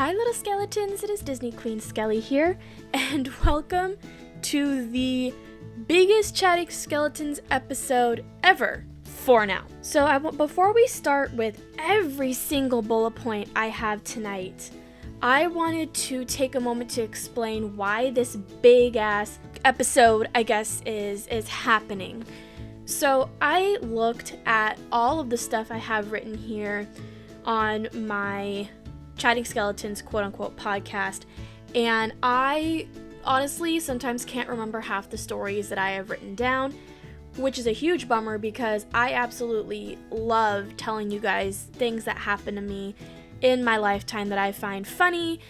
Hi little skeletons, it is Disney Queen Skelly here, and welcome to the biggest Chatting Skeletons episode ever for now. So before we start with every single bullet point I have tonight, I wanted to take a moment to explain why this big ass episode, I guess, is happening. So I looked at all of the stuff I have written here on my Chatting Skeletons quote-unquote podcast, and I honestly sometimes can't remember half the stories that I have written down, which is a huge bummer because I absolutely love telling you guys things that happen to me in my lifetime that I find funny,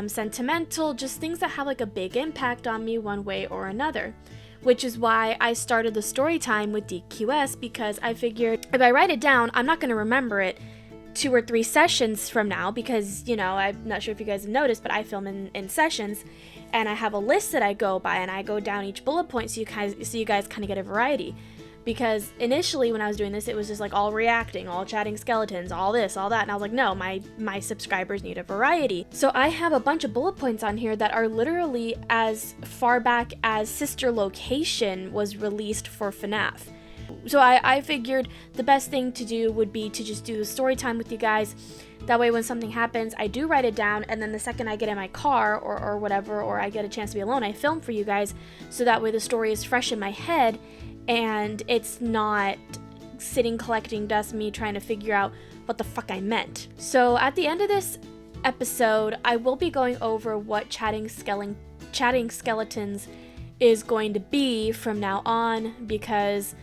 sentimental, just things that have like a big impact on me one way or another. Which is why I started the story time with DQS, because I figured if I write it down, I'm not going to remember it 2 or 3 sessions from now, because, you know, I'm not sure if you guys have noticed, but I film in sessions, and I have a list that I go by, and I go down each bullet point so you guys kind of get a variety. Because initially when I was doing this, it was just like all reacting, all chatting skeletons, all this, all that, and I was like, no, my subscribers need a variety. So I have a bunch of bullet points on here that are literally as far back as Sister Location was released for FNAF. So I figured the best thing to do would be to just do the story time with you guys. That way when something happens, I do write it down, and then the second I get in my car or whatever, or I get a chance to be alone, I film for you guys, so that way the story is fresh in my head, and it's not sitting collecting dust, me trying to figure out what the fuck I meant. So at the end of this episode, I will be going over what Chatting Skeletons is going to be from now on, because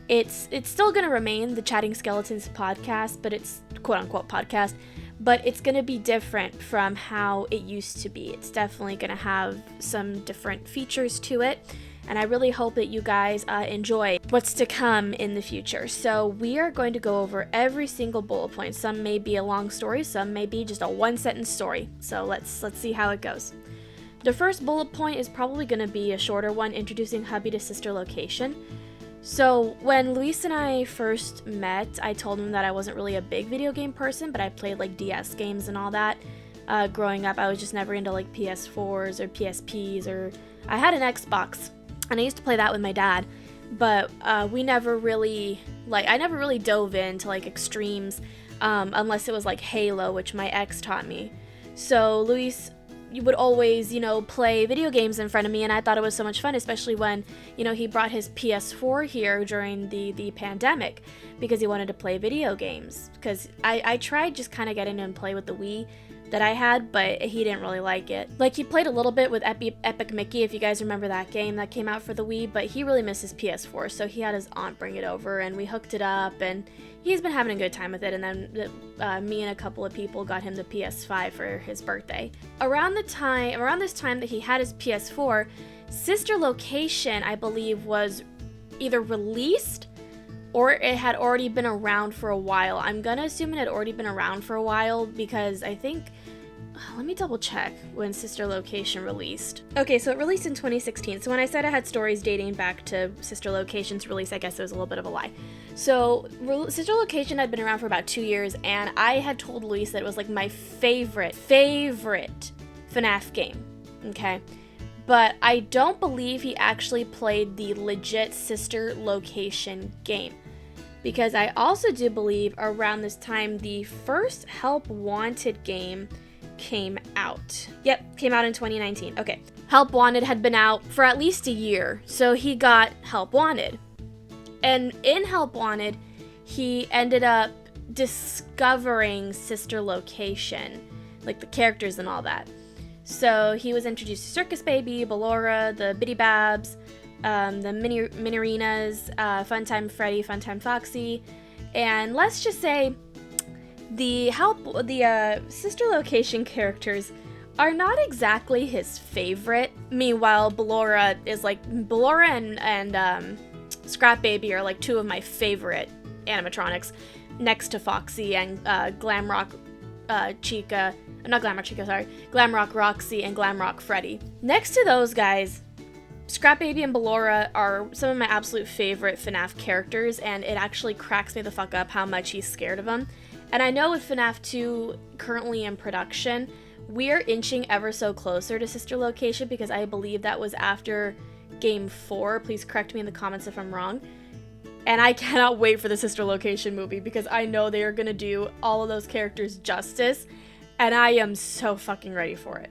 it's still going to remain the Chatting Skeletons podcast, but it's quote-unquote podcast, but it's going to be different from how it used to be. It's definitely going to have some different features to it, and I really hope that you guys enjoy what's to come in the future. So we are going to go over every single bullet point. Some may be a long story, some may be just a one-sentence story. So let's see how it goes. The first bullet point is probably going to be a shorter one, introducing hubby to Sister Location. So when Luis and I first met, I told him that I wasn't really a big video game person, but I played like DS games and all that. Growing up, I was just never into like PS4s or PSPs, or I had an Xbox, and I used to play that with my dad, but I never really dove into like extremes, unless it was like Halo, which my ex taught me. So Luis would always, play video games in front of me, and I thought it was so much fun, especially when, he brought his PS4 here during the pandemic, because he wanted to play video games. Because I tried just kind of getting him to play with the Wii that I had, but he didn't really like it. Like, he played a little bit with Epic Mickey, if you guys remember that game that came out for the Wii, but he really missed his PS4, so he had his aunt bring it over, and we hooked it up, and he's been having a good time with it. And then me and a couple of people got him the PS5 for his birthday. Around this time that he had his PS4, Sister Location, I believe, was either released or it had already been around for a while. I'm gonna assume it had already been around for a while, because I think, let me double check when Sister Location released. Okay, so it released in 2016. So when I said I had stories dating back to Sister Location's release, I guess it was a little bit of a lie. So Sister Location had been around for about 2 years, and I had told Luis that it was like my favorite FNAF game, okay? But I don't believe he actually played the legit Sister Location game, because I also do believe around this time the first Help Wanted game came out. Yep, came out in 2019. Okay. Help Wanted had been out for at least a year, so he got Help Wanted. And in Help Wanted, he ended up discovering Sister Location, like the characters and all that. So he was introduced to Circus Baby, Ballora, the Bitty Babs, the Minarinas, Funtime Freddy, Funtime Foxy, and let's just say the Sister Location characters are not exactly his favorite. Meanwhile, Ballora and Scrap Baby are like 2 of my favorite animatronics, next to Foxy and Glamrock Roxy and Glamrock Freddy. Next to those guys, Scrap Baby and Ballora are some of my absolute favorite FNAF characters, and it actually cracks me the fuck up how much he's scared of them. And I know with FNAF 2 currently in production, we are inching ever so closer to Sister Location because I believe that was after Game 4. Please correct me in the comments if I'm wrong. And I cannot wait for the Sister Location movie because I know they are going to do all of those characters justice, and I am so fucking ready for it.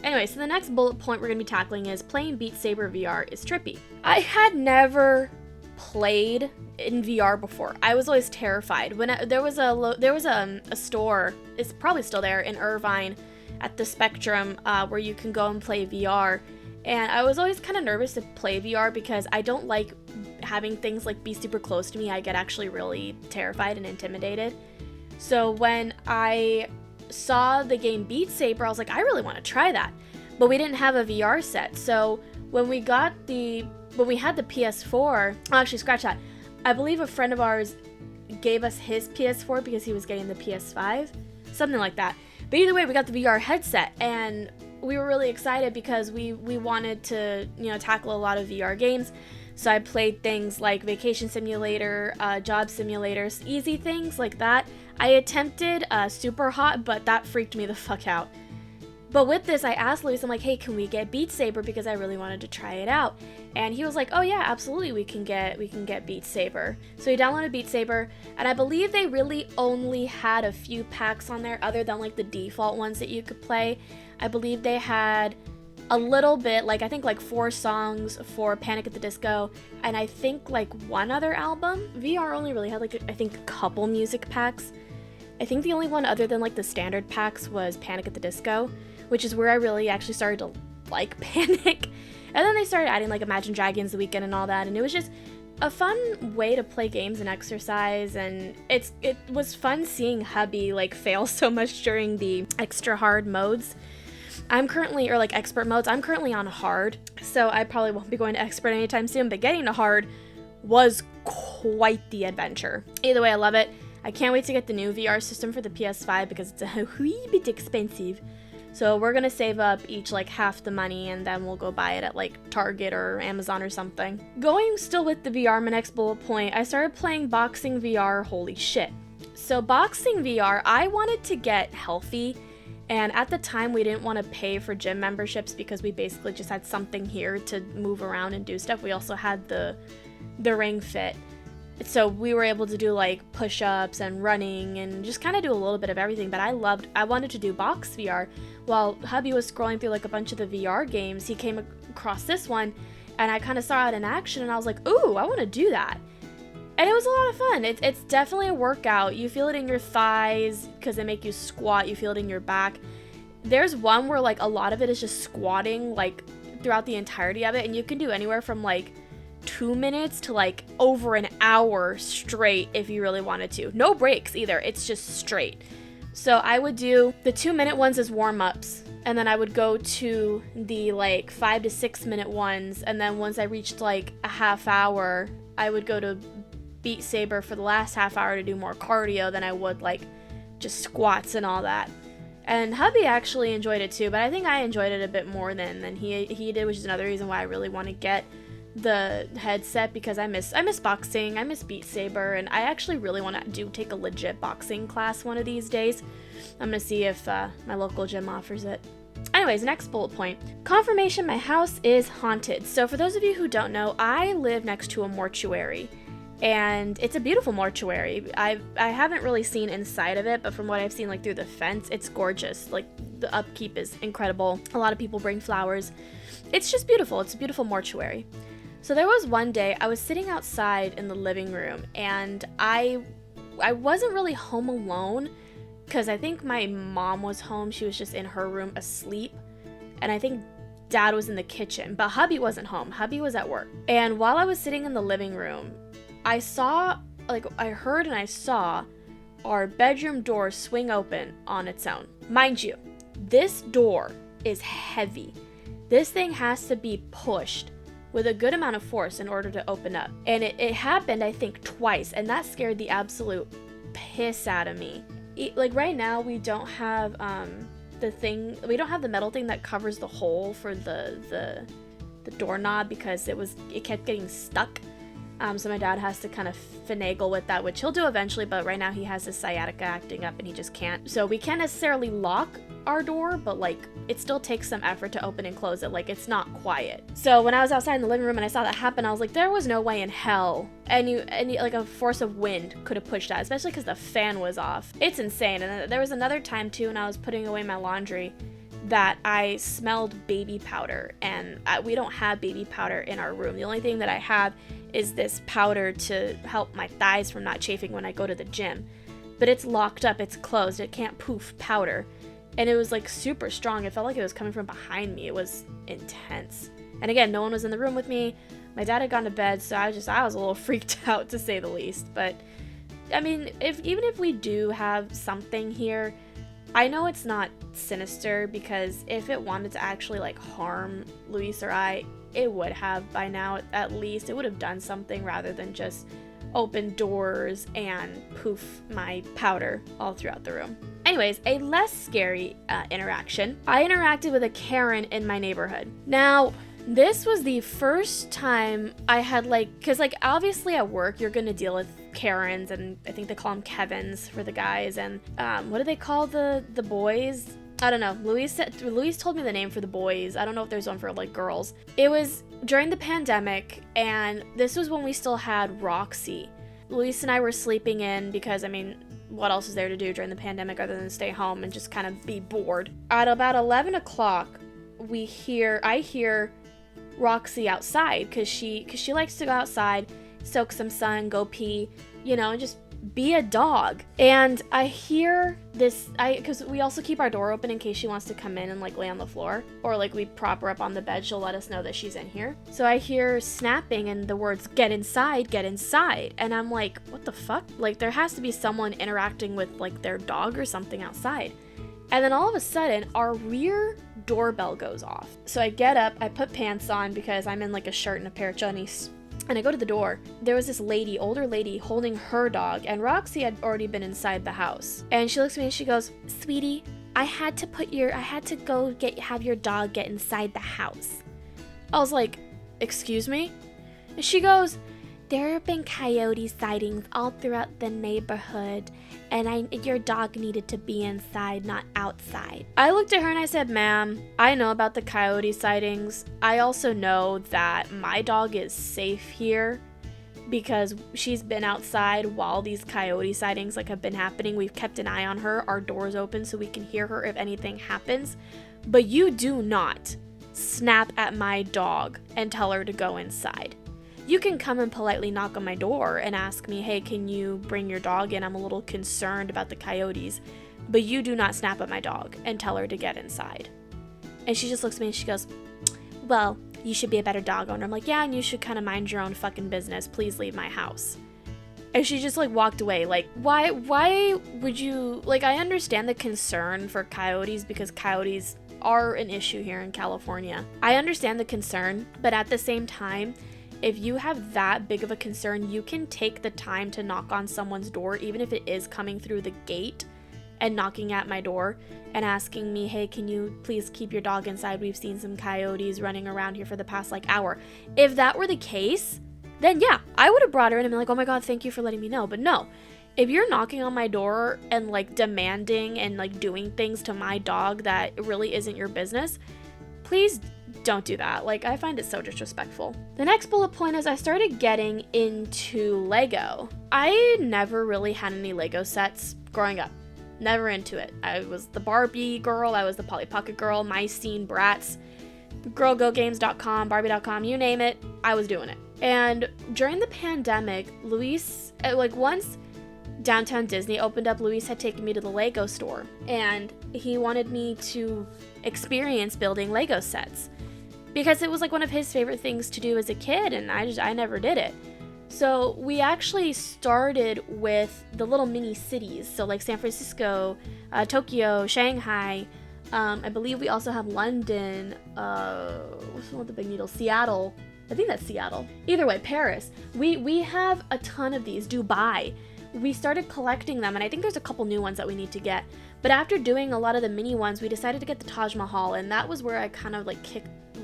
Anyway, so the next bullet point we're going to be tackling is playing Beat Saber VR is trippy. I had never played in VR before. I was always terrified. There was a store, it's probably still there, in Irvine at the Spectrum where you can go and play VR. And I was always kind of nervous to play VR because I don't like having things like be super close to me. I get actually really terrified and intimidated. So when I saw the game Beat Saber, I was like, I really want to try that. But we didn't have a VR set. So when we had the PS4, actually scratch that. I believe a friend of ours gave us his PS4 because he was getting the PS5, something like that. But either way, we got the VR headset, and we were really excited because we wanted to, tackle a lot of VR games. So I played things like Vacation Simulator, Job Simulators, easy things like that. I attempted Super Hot, but that freaked me the fuck out. But with this, I asked Luis, I'm like, hey, can we get Beat Saber? Because I really wanted to try it out. And he was like, oh yeah, absolutely, we can get Beat Saber. So he downloaded Beat Saber, and I believe they really only had a few packs on there other than like the default ones that you could play. I believe they had a little bit, like I think like 4 songs for Panic at the Disco, and I think like one other album. VR only really had like I think a couple music packs. I think the only one other than like the standard packs was Panic at the Disco, which is where I really actually started to like Panic. And then they started adding like Imagine Dragons The Weekend and all that, and it was just a fun way to play games and exercise, and it was fun seeing hubby like fail so much during the extra hard modes. Expert modes. I'm currently on hard, so I probably won't be going to expert anytime soon, but getting to hard was quite the adventure. Either way, I love it. I can't wait to get the new VR system for the PS5 because it's a wee bit expensive. So we're gonna save up each like half the money, and then we'll go buy it at like Target or Amazon or something. Going still with the VR, my next bullet point, I started playing boxing VR. Holy shit. So boxing VR, I wanted to get healthy, and at the time we didn't want to pay for gym memberships because we basically just had something here to move around and do stuff. We also had the Ring Fit. So we were able to do like push-ups and running and just kind of do a little bit of everything, but I wanted to do box VR. While hubby was scrolling through like a bunch of the VR games, he came across this one, and I kind of saw it in action, and I was like, ooh, I want to do that. And it was a lot of fun. It's definitely a workout. You feel it in your thighs because they make you squat. You feel it in your back. There's one where like a lot of it is just squatting like throughout the entirety of it, and you can do anywhere from like 2 minutes to like over an hour straight if you really wanted to. No breaks either. It's just straight. So I would do the 2-minute ones as warm-ups, and then I would go to the like 5 to 6 minute ones, and then once I reached like a half hour, I would go to Beat Saber for the last half hour to do more cardio than I would like just squats and all that. And hubby actually enjoyed it too, but I think I enjoyed it a bit more than he did, which is another reason why I really want to get the headset, because I miss boxing, I miss Beat Saber, and I actually really want to take a legit boxing class one of these days. I'm gonna see if my local gym offers it. Anyways, next bullet point. Confirmation my house is haunted. So for those of you who don't know, I live next to a mortuary, and it's a beautiful mortuary. I haven't really seen inside of it, but from what I've seen like through the fence, it's gorgeous. Like the upkeep is incredible. A lot of people bring flowers. It's just beautiful. It's a beautiful mortuary. So there was one day I was sitting outside in the living room, and I wasn't really home alone because I think my mom was home. She was just in her room asleep, and I think dad was in the kitchen, but hubby wasn't home. Hubby was at work. And while I was sitting in the living room, I heard and I saw our bedroom door swing open on its own. Mind you, this door is heavy. This thing has to be pushed with a good amount of force in order to open up. And it happened, I think, twice, and that scared the absolute piss out of me. Like right now, we don't have we don't have the metal thing that covers the hole for the doorknob because it kept getting stuck. So my dad has to kind of finagle with that, which he'll do eventually, but right now he has his sciatica acting up and he just can't. So we can't necessarily lock our door, but like it still takes some effort to open and close it. Like it's not quiet. So when I was outside in the living room and I saw that happen, I was like, there was no way in hell any like a force of wind could have pushed that, especially because the fan was off. It's insane. And there was another time too when I was putting away my laundry that I smelled baby powder, and we don't have baby powder in our room. The only thing that I have is this powder to help my thighs from not chafing when I go to the gym. But it's locked up, it's closed, it can't poof powder. And it was like super strong. It felt like it was coming from behind me. It was intense. And again, no one was in the room with me. My dad had gone to bed, so I was a little freaked out, to say the least. But I mean, even if we do have something here, I know it's not sinister, because if it wanted to actually like harm Luis or I, it would have by now. At least it would have done something rather than just open doors and poof my powder all throughout the room. Anyways, a less scary interaction. I interacted with a Karen in my neighborhood. Now, this was the first time I had because obviously at work you're gonna deal with Karens, and I think they call them Kevins for the guys, and what do they call the boys? I don't know. Luis told me the name for the boys. I don't know if there's one for like girls. It was during the pandemic, and this was when we still had Roxy. Luis and I were sleeping in because, I mean, what else is there to do during the pandemic other than stay home and just kind of be bored? At about 11 o'clock, I hear Roxy outside because she likes to go outside, soak some sun, go pee, and just be a dog. And I hear this, because we also keep our door open in case she wants to come in and like lay on the floor, or like we prop her up on the bed, she'll let us know that she's in here. So I hear snapping and the words, get inside, and I'm like, what the fuck? Like there has to be someone interacting with like their dog or something outside. And then all of a sudden our rear doorbell goes off. So I get up, I put pants on because I'm in like a shirt and a pair of chunnies, and I go to the door. There was this older lady, holding her dog, and Roxy had already been inside the house. And she looks at me and she goes, sweetie, I had to go have your dog get inside the house. I was like, excuse me? And she goes, there have been coyote sightings all throughout the neighborhood, and your dog needed to be inside, not outside. I looked at her and I said, ma'am, I know about the coyote sightings. I also know that my dog is safe here because she's been outside while these coyote sightings have been happening. We've kept an eye on her. Our door's open so we can hear her if anything happens. But you do not snap at my dog and tell her to go inside. You can come and politely knock on my door and ask me, hey, can you bring your dog in? I'm a little concerned about the coyotes. But you do not snap at my dog and tell her to get inside. And she just looks at me and she goes, well, you should be a better dog owner. I'm like, yeah, and you should kind of mind your own fucking business. Please leave my house. And she just walked away. Why would you, I understand the concern for coyotes because coyotes are an issue here in California. I understand the concern, but at the same time, if you have that big of a concern, you can take the time to knock on someone's door, even if it is coming through the gate and knocking at my door and asking me, hey, can you please keep your dog inside? We've seen some coyotes running around here for the past hour. If that were the case, then yeah, I would have brought her in and been like, oh my God, thank you for letting me know. But no, if you're knocking on my door and demanding and doing things to my dog that really isn't your business, please don't do that. I find it so disrespectful. The next bullet point is I started getting into Lego. I never really had any Lego sets growing up. Never into it. I was the Barbie girl. I was the Polly Pocket girl. My Scene Brats. GirlGoGames.com, Barbie.com, you name it. I was doing it. And during the pandemic, Luis, once Downtown Disney opened up, Luis had taken me to the Lego store. And he wanted me to experience building Lego sets. Because it was one of his favorite things to do as a kid, and I never did it. So we actually started with the little mini cities, so San Francisco, Tokyo, Shanghai. I believe we also have London. What's the one with the big needle? Seattle. I think that's Seattle. Either way, Paris. We have a ton of these. Dubai. We started collecting them, and I think there's a couple new ones that we need to get. But after doing a lot of the mini ones, we decided to get the Taj Mahal, and that was where I kind of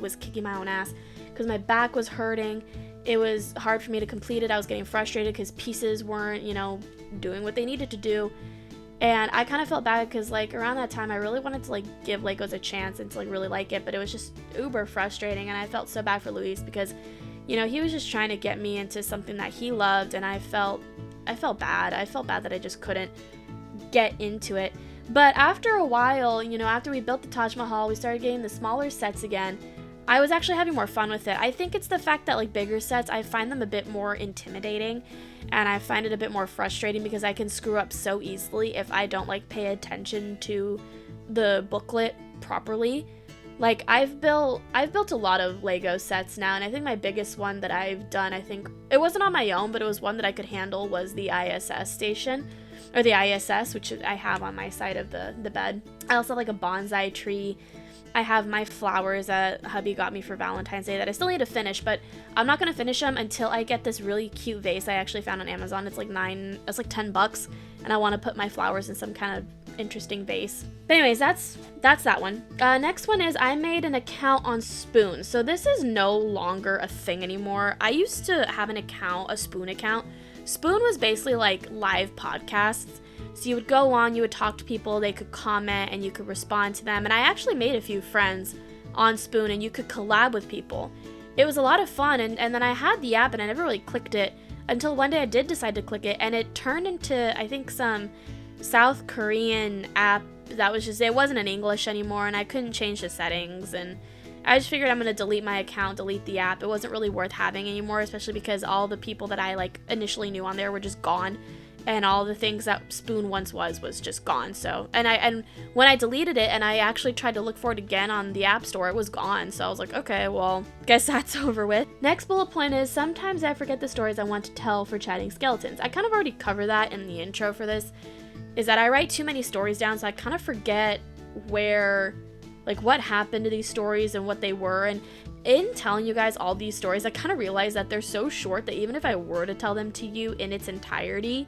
was kicking my own ass because my back was hurting. It was hard for me to complete it. I was getting frustrated because pieces weren't, doing what they needed to do. And I kind of felt bad because, like, around that time, I really wanted to, like, give Legos a chance and to, like, really like it, but it was just uber frustrating, and I felt so bad for Luis because, you know, he was just trying to get me into something that he loved, and I felt bad. I felt bad that I just couldn't get into it. But after a while, you know, after we built the Taj Mahal, we started getting the smaller sets again. I was actually having more fun with it. I think it's the fact that, like, bigger sets, I find them a bit more intimidating, and I find it a bit more frustrating because I can screw up so easily if I don't, like, pay attention to the booklet properly. Like, I've built a lot of Lego sets now, and I think my biggest one that I've done, I think, it wasn't on my own, but it was one that I could handle, was the ISS station, or the ISS, which I have on my side of the bed. I also have, like, a bonsai tree. I have my flowers that hubby got me for Valentine's Day that I still need to finish, but I'm not going to finish them until I get this really cute vase I actually found on Amazon. It's like $10, and I want to put my flowers in some kind of interesting vase. But anyways, that's that one. Next one is I made an account on Spoon. So this is no longer a thing anymore. I used to have an account, a Spoon account. Spoon was basically like live podcasts. So you would go on, you would talk to people, they could comment, and you could respond to them. And I actually made a few friends on Spoon, and you could collab with people. It was a lot of fun, and then I had the app, and I never really clicked it until one day I did decide to click it, and it turned into, I think, some South Korean app that was just, it wasn't in English anymore, and I couldn't change the settings, and I just figured I'm going to delete my account, delete the app. It wasn't really worth having anymore, especially because all the people that I, like, initially knew on there were just gone. And all the things that Spoon once was just gone. So, and when I deleted it and I actually tried to look for it again on the App Store, it was gone. So I was like, okay, well, guess that's over with. Next bullet point is sometimes I forget the stories I want to tell for chatting skeletons. I kind of already covered that in the intro for this, is that I write too many stories down, so I kind of forget where, like, what happened to these stories and what they were. And in telling you guys all these stories, I kind of realized that they're so short that even if I were to tell them to you in its entirety,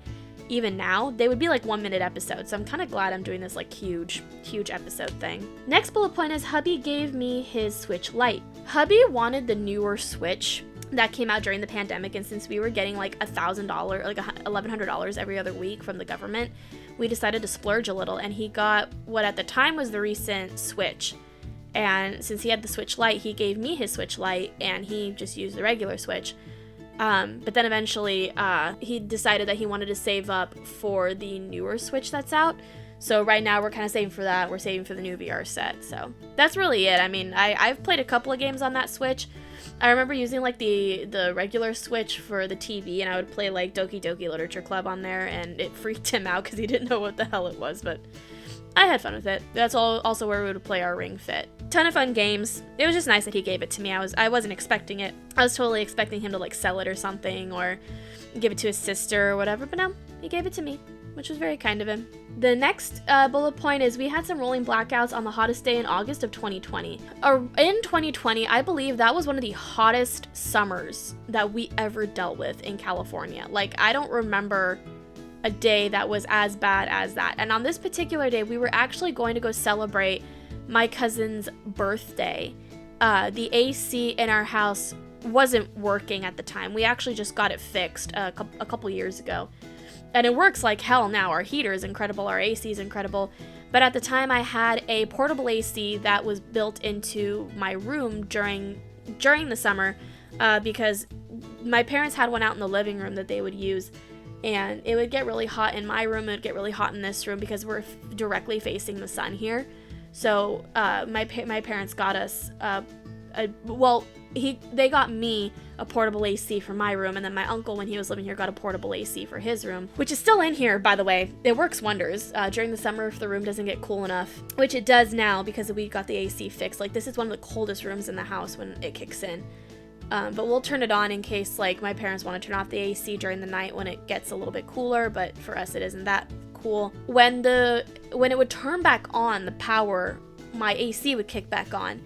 even now, they would be like 1-minute episodes. So I'm kind of glad I'm doing this like huge episode thing. Next bullet point is hubby gave me his Switch Lite. Hubby wanted the newer Switch that came out during the pandemic, and since we were getting like $1,000, like $1,100 every other week from the government, we decided to splurge a little, and he got what at the time was the recent Switch. And since he had the Switch Lite, he gave me his Switch Lite, and he just used the regular Switch. But then eventually, he decided that he wanted to save up for the newer Switch that's out. So right now we're kind of saving for that. We're saving for the new VR set. So that's really it. I mean, I've played a couple of games on that Switch. I remember using like the regular Switch for the TV, and I would play like Doki Doki Literature Club on there, and it freaked him out because he didn't know what the hell it was, but I had fun with it. That's also where we would play our Ring Fit. Ton of fun games. It was just nice that he gave it to me. I wasn't expecting it. I was totally expecting him to like sell it or something, or give it to his sister or whatever, but no, he gave it to me, which was very kind of him. The next bullet point is we had some rolling blackouts on the hottest day in August of 2020. In 2020, I believe that was one of the hottest summers that we ever dealt with in California. Like, I don't remember a day that was as bad as that. And on this particular day, we were actually going to go celebrate my cousin's birthday. The AC in our house wasn't working at the time. We actually just got it fixed a couple years ago. And it works like hell now. Our heater is incredible, our AC is incredible. But at the time I had a portable AC that was built into my room during the summer because my parents had one out in the living room that they would use. And it would get really hot in my room, it would get really hot in this room because we're directly facing the sun here. So my parents got us, they got me a portable AC for my room, and then my uncle, when he was living here, got a portable AC for his room, which is still in here, by the way. It works wonders during the summer if the room doesn't get cool enough, which it does now because we got the AC fixed. Like, this is one of the coldest rooms in the house when it kicks in. But we'll turn it on in case, like, my parents want to turn off the AC during the night when it gets a little bit cooler, but for us it isn't that cool. When it would turn back on, the power, my AC would kick back on,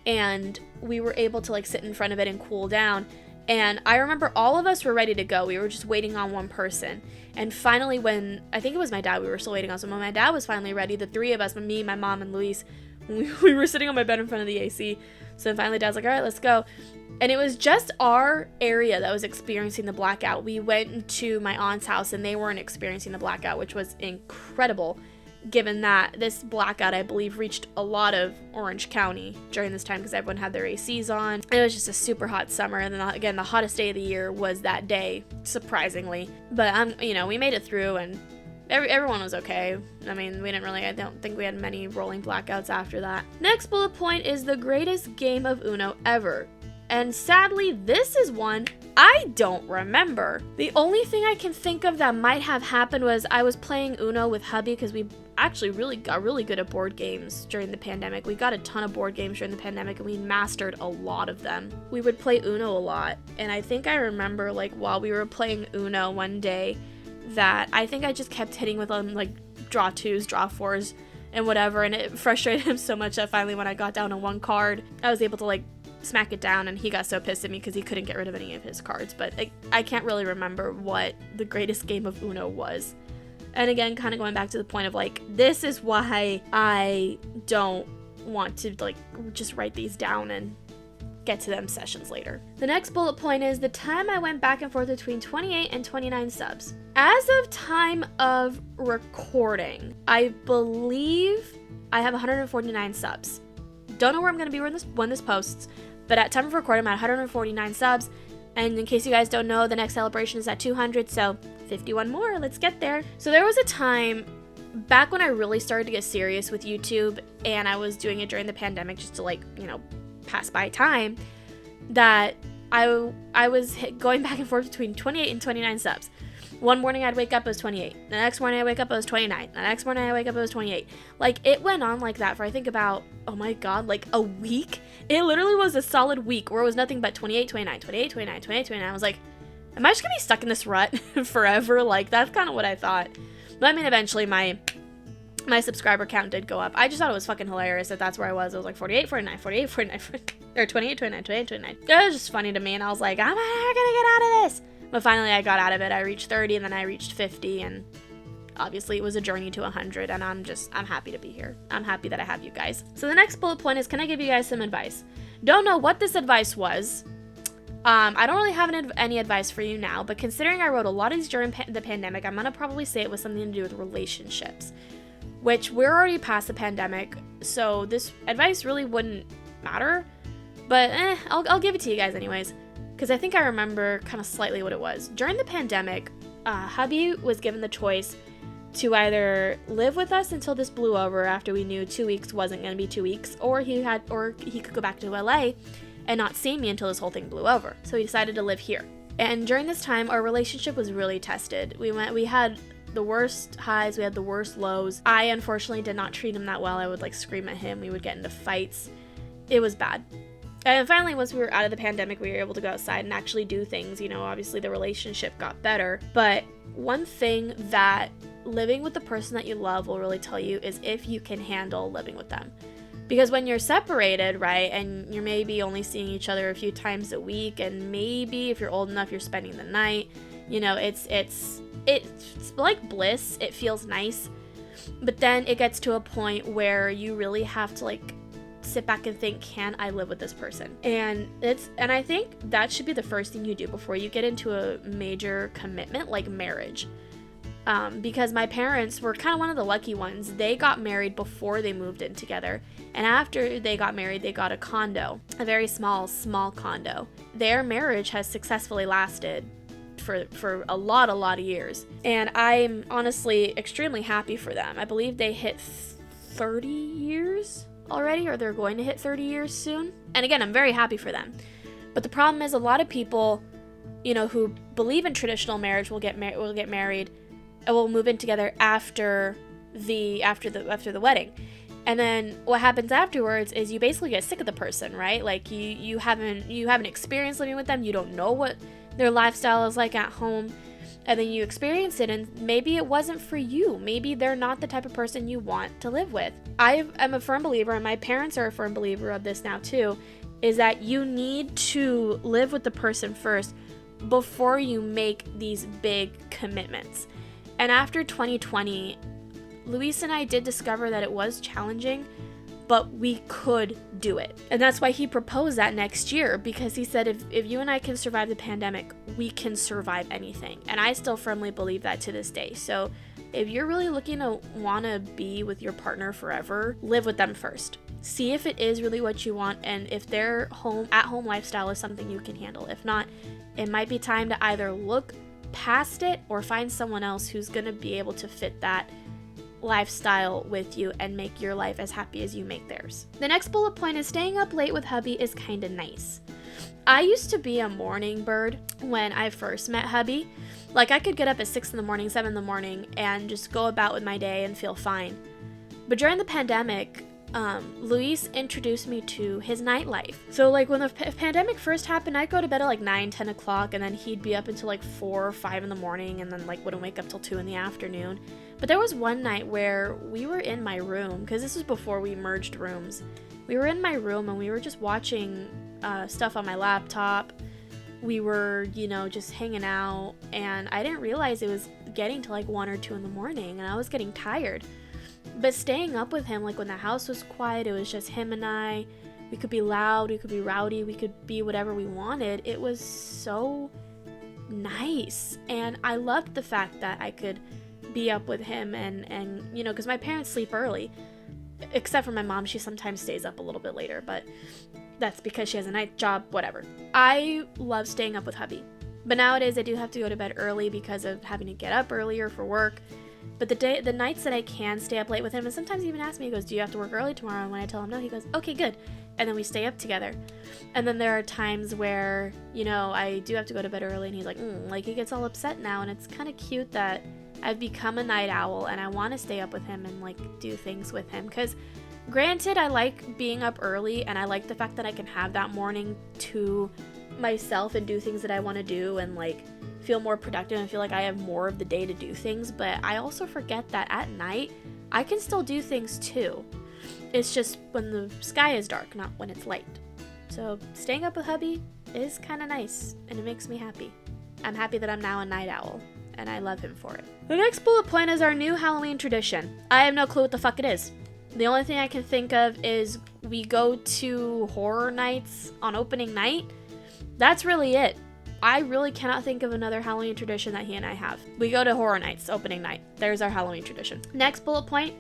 and we were able to, like, sit in front of it and cool down. And I remember all of us were ready to go. We were just waiting on one person. And finally, when, I think it was my dad we were still waiting on, so when my dad was finally ready, the three of us, me, my mom, and Luis, we were sitting on my bed in front of the AC. So finally Dad's like, all right, let's go. And it was just our area that was experiencing the blackout. We went to my aunt's house and they weren't experiencing the blackout, which was incredible, given that this blackout, I believe, reached a lot of Orange County during this time because everyone had their ACs on. It was just a super hot summer, and then again, the hottest day of the year was that day, surprisingly. But we made it through, and everyone was okay. I mean, I don't think we had many rolling blackouts after that. Next bullet point is the greatest game of Uno ever. And sadly, this is one I don't remember. The only thing I can think of that might have happened was I was playing Uno with hubby because we actually got really good at board games during the pandemic. We got a ton of board games during the pandemic and we mastered a lot of them. We would play Uno a lot, and I think I remember while we were playing Uno one day that I think I just kept hitting with draw twos, draw fours, and whatever, and it frustrated him so much that finally when I got down to one card, I was able to smack it down, and he got so pissed at me because he couldn't get rid of any of his cards. But I can't really remember what the greatest game of Uno was. And again, kind of going back to the point of this is why I don't want to just write these down and get to them sessions later. The next bullet point is the time I went back and forth between 28 and 29 subs. As of time of recording, I believe I have 149 subs. Don't know where I'm going to be when this posts, but at time of recording, I'm at 149 subs. And in case you guys don't know, the next celebration is at 200, so 51 more. Let's get there. So there was a time back when I really started to get serious with YouTube, and I was doing it during the pandemic just to pass by time, that I was going back and forth between 28 and 29 subs. One morning I'd wake up, it was 28. The next morning I wake up, it was 29. The next morning I wake up, it was 28. It went on like that for I think about, oh my god, a week. It literally was a solid week where it was nothing but 28, 29, 28, 29, 28, 29. I was like, am I just gonna be stuck in this rut forever? That's kind of what I thought. But I mean, eventually my subscriber count did go up. I just thought it was fucking hilarious that's where I was. It was 48, 49, 48, 49, or 28, 29, 28, 29. It was just funny to me, and I was like, am I ever gonna get out of this? But finally I got out of it. I reached 30, and then I reached 50, and obviously it was a journey to 100, and I'm happy to be here. I'm happy that I have you guys. So the next bullet point is, can I give you guys some advice? Don't know what this advice was. I don't really have any advice for you now, but considering I wrote a lot of these during the pandemic, I'm gonna probably say it was something to do with relationships, which we're already past the pandemic, so this advice really wouldn't matter, but I'll give it to you guys anyways, because I think I remember kind of slightly what it was. During the pandemic, hubby was given the choice to either live with us until this blew over after we knew 2 weeks wasn't going to be 2 weeks, or he could go back to LA and not see me until this whole thing blew over. So he decided to live here. And during this time, our relationship was really tested. We had the worst highs, we had the worst lows. I unfortunately did not treat him that well. I would scream at him, we would get into fights. It was bad. And finally, once we were out of the pandemic, we were able to go outside and actually do things. Obviously the relationship got better. But one thing that living with the person that you love will really tell you is if you can handle living with them. Because when you're separated, right, and you're maybe only seeing each other a few times a week, and maybe if you're old enough, you're spending the night, it's like bliss. It feels nice. But then it gets to a point where you really have to sit back and think, can I live with this person? And I think that should be the first thing you do before you get into a major commitment like marriage. Because my parents were kind of one of the lucky ones. They got married before they moved in together, and after they got married, they got a condo, a very small condo. Their marriage has successfully lasted for a lot of years, and I'm honestly extremely happy for them. I believe they hit 30 years already, or they're going to hit 30 years soon. And again, I'm very happy for them. But the problem is, a lot of people, who believe in traditional marriage will get married and will move in together after the wedding. And then what happens afterwards is you basically get sick of the person, right? You haven't experienced living with them. You don't know what their lifestyle is like at home. And then you experience it, and maybe it wasn't for you. Maybe they're not the type of person you want to live with. I am a firm believer, and my parents are a firm believer of this now too, is that you need to live with the person first before you make these big commitments. And after 2020, Luis and I did discover that it was challenging, but we could do it. And that's why he proposed that next year, because he said, if you and I can survive the pandemic, we can survive anything. And I still firmly believe that to this day. So if you're really looking to want to be with your partner forever, live with them first. See if it is really what you want, and if their at-home lifestyle is something you can handle. If not, it might be time to either look past it or find someone else who's going to be able to fit that lifestyle with you and make your life as happy as you make theirs. The next bullet point is staying up late with hubby is kind of nice. I used to be a morning bird when I first met hubby. Like, I could get up at 6 in the morning, 7 in the morning, and just go about with my day and feel fine. But during the pandemic, Luis introduced me to his nightlife. So like when the pandemic first happened, I'd go to bed at like 9, 10 o'clock, and then he'd be up until like 4 or 5 in the morning, and then like wouldn't wake up till 2 in the afternoon. But there was one night where we were in my room, because this was before we merged rooms. We were in my room and we were just watching stuff on my laptop. We were, just hanging out, and I didn't realize it was getting to like 1 or 2 in the morning, and I was getting tired. But staying up with him, like when the house was quiet, it was just him and I. We could be loud, we could be rowdy, we could be whatever we wanted. It was so nice. And I loved the fact that I could be up with him and because my parents sleep early. Except for my mom, she sometimes stays up a little bit later, but that's because she has a night job, whatever. I love staying up with hubby. But nowadays I do have to go to bed early because of having to get up earlier for work. But the nights that I can stay up late with him, and sometimes he even asks me, he goes, do you have to work early tomorrow? And when I tell him no, he goes, okay, good. And then we stay up together. And then there are times where, I do have to go to bed early, and he's like he gets all upset now. And it's kind of cute that I've become a night owl, and I want to stay up with him and like do things with him. Because granted, I like being up early, and I like the fact that I can have that morning to myself and do things that I want to do, and like feel more productive and feel like I have more of the day to do things. But I also forget that at night I can still do things too. It's just when the sky is dark, not when it's light. So staying up with hubby is kind of nice, and it makes me happy. I'm happy that I'm now a night owl, and I love him for it. The next bullet point is our new Halloween tradition. I have no clue what the fuck it is. The only thing I can think of is we go to horror nights on opening night. That's really it. I really cannot think of another Halloween tradition that he and I have. We go to horror nights, opening night. There's our Halloween tradition. Next bullet point,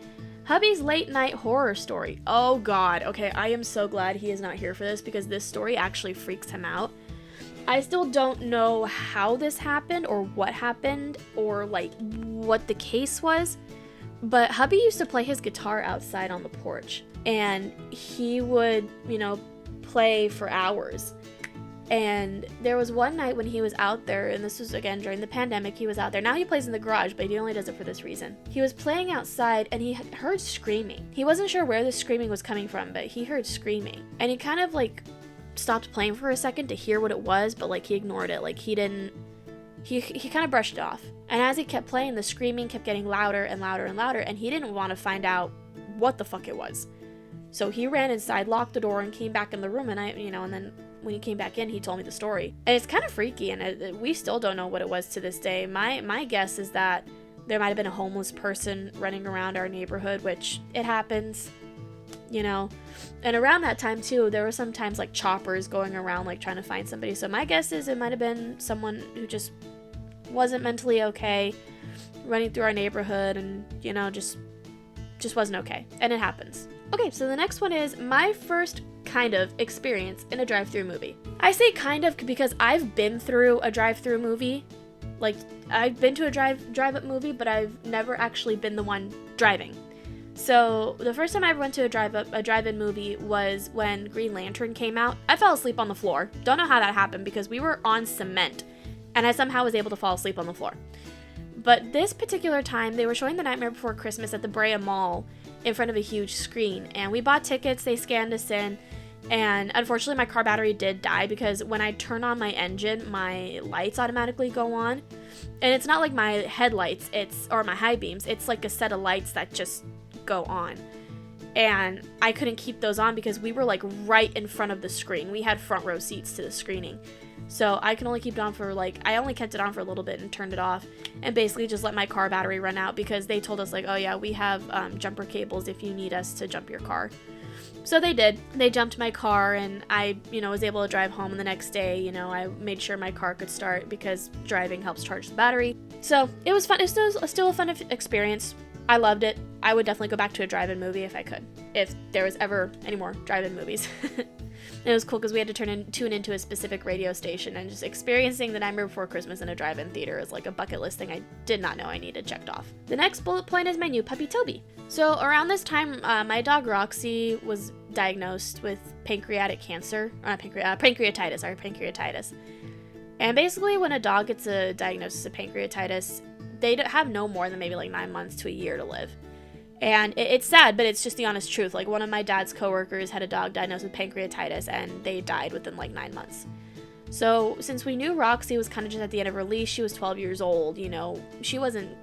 hubby's late night horror story. Oh God, okay, I am so glad he is not here for this, because this story actually freaks him out. I still don't know how this happened or what happened or like what the case was, but hubby used to play his guitar outside on the porch, and he would, play for hours. And there was one night when he was out there, and this was again during the pandemic, he was out there. Now he plays in the garage, but he only does it for this reason. He was playing outside and he heard screaming. He wasn't sure where the screaming was coming from, but he heard screaming. And he kind of like stopped playing for a second to hear what it was, but like he ignored it. Like he kind of brushed it off. And as he kept playing, the screaming kept getting louder and louder and louder, and he didn't want to find out what the fuck it was. So he ran inside, locked the door, and came back in the room, and and then when he came back in, he told me the story. And it's kind of freaky, and we still don't know what it was to this day. My guess is that there might have been a homeless person running around our neighborhood, which it happens, And around that time, too, there were sometimes, like, choppers going around, like, trying to find somebody. So my guess is it might have been someone who just wasn't mentally okay, running through our neighborhood, and, just wasn't okay. And it happens. Okay, so the next one is my first kind of experience in a drive-through movie. I say kind of because I've been through a drive-through movie. Like, I've been to a drive-up movie, but I've never actually been the one driving. So the first time I ever went to a drive-in movie was when Green Lantern came out. I fell asleep on the floor. Don't know how that happened, because we were on cement, and I somehow was able to fall asleep on the floor. But this particular time, they were showing The Nightmare Before Christmas at the Brea Mall in front of a huge screen, and we bought tickets. They scanned us in, and unfortunately my car battery did die, because when I turn on my engine, my lights automatically go on. And it's not like my headlights, or my high beams, it's like a set of lights that just go on. And I couldn't keep those on because we were like right in front of the screen. We had front row seats to the screening. So I can only keep it on for I only kept it on for a little bit and turned it off and basically just let my car battery run out because they told us oh yeah, we have jumper cables if you need us to jump your car. So they did. They jumped my car and I, was able to drive home, and the next day, I made sure my car could start because driving helps charge the battery. So it was fun. It was still a fun experience. I loved it. I would definitely go back to a drive-in movie if I could, if there was ever any more drive-in movies. It was cool because we had to tune into a specific radio station, and just experiencing The Nightmare Before Christmas in a drive-in theater is like a bucket list thing I did not know I needed checked off. The next bullet point is my new puppy Toby. So around this time, my dog Roxy was diagnosed with pancreatic cancer, pancreatitis. And basically when a dog gets a diagnosis of pancreatitis, they have no more than maybe 9 months to a year to live. And it's sad, but it's just the honest truth. One of my dad's coworkers had a dog diagnosed with pancreatitis, and they died within 9 months. So since we knew Roxy was kind of just at the end of her leash, she was 12 years old, she wasn't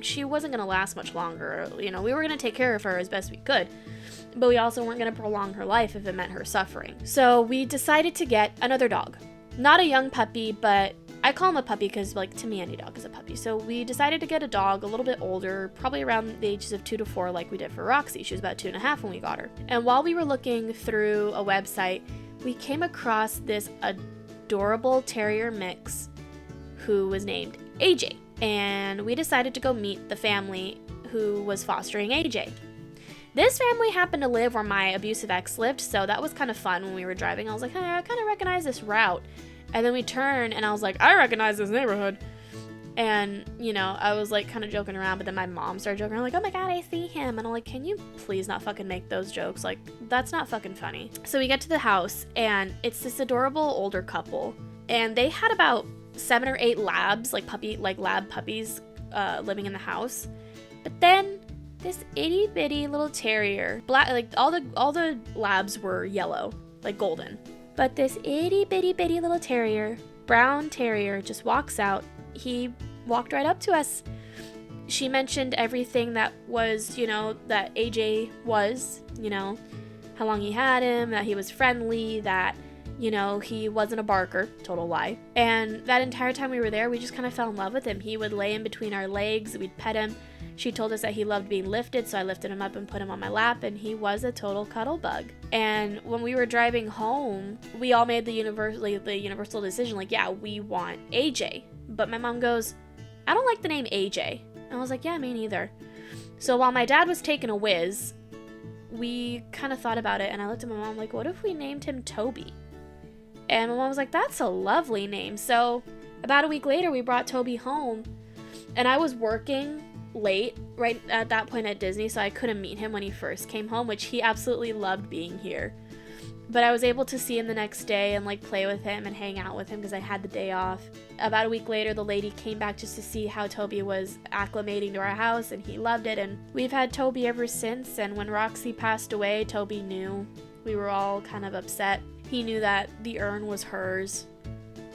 going to last much longer. We were going to take care of her as best we could, but we also weren't going to prolong her life if it meant her suffering. So we decided to get another dog. Not a young puppy, but I call him a puppy because, to me, any dog is a puppy. So we decided to get a dog a little bit older, probably around the ages of 2 to 4, like we did for Roxy. She was about 2.5 when we got her. And while we were looking through a website, we came across this adorable terrier mix who was named AJ. And we decided to go meet the family who was fostering AJ. This family happened to live where my abusive ex lived, so that was kind of fun when we were driving. I was like, hey, I kind of recognize this route. And then we turned, and I was like, I recognize this neighborhood. And, I was kind of joking around, but then my mom started joking around, oh my god, I see him. And I'm like, can you please not fucking make those jokes? That's not fucking funny. So we get to the house, and it's this adorable older couple. And they had about 7 or 8 labs, lab puppies, living in the house. But then this itty bitty little terrier, black, all the labs were yellow, golden. But this itty bitty little terrier, brown terrier, just walks out. He walked right up to us. She mentioned everything that was, that AJ was, how long he had him, that he was friendly, that, he wasn't a barker, total lie. And that entire time we were there, we just kind of fell in love with him. He would lay in between our legs, we'd pet him. She told us that he loved being lifted, so I lifted him up and put him on my lap, and he was a total cuddle bug. And when we were driving home, we all made the universal decision, yeah, we want AJ. But my mom goes, I don't like the name AJ. And I was like, yeah, me neither. So while my dad was taking a whiz, we kind of thought about it, and I looked at my mom what if we named him Toby? And my mom was like, that's a lovely name. So about a week later, we brought Toby home, and I was working late right at that point at Disney, so I couldn't meet him when he first came home, which he absolutely loved being here. But I was able to see him the next day and play with him and hang out with him because I had the day off. About a week later, the lady came back just to see how Toby was acclimating to our house, and he loved it, and we've had Toby ever since. And when Roxy passed away, Toby knew. We were all kind of upset. He knew that the urn was hers.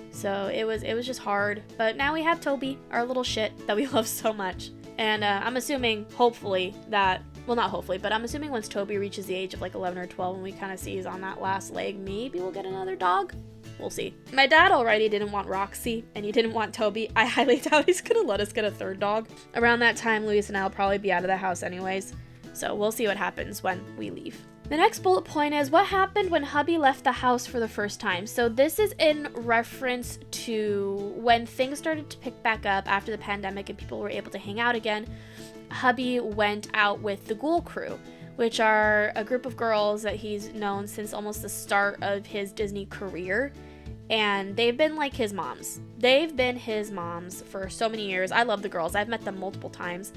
So it was just hard. But now we have Toby, our little shit that we love so much. And I'm assuming, hopefully, that, well, not hopefully, but I'm assuming once Toby reaches the age of 11 or 12 and we kind of see he's on that last leg, maybe we'll get another dog. We'll see. My dad already didn't want Roxy, and he didn't want Toby. I highly doubt he's going to let us get a third dog. Around that time, Luis and I will probably be out of the house anyways. So we'll see what happens when we leave. The next bullet point is what happened when hubby left the house for the first time. So this is in reference to when things started to pick back up after the pandemic and people were able to hang out again. Hubby went out with the Ghoul Crew, which are a group of girls that he's known since almost the start of his Disney career. And they've been his moms. They've been his moms for so many years. I love the girls. I've met them multiple times.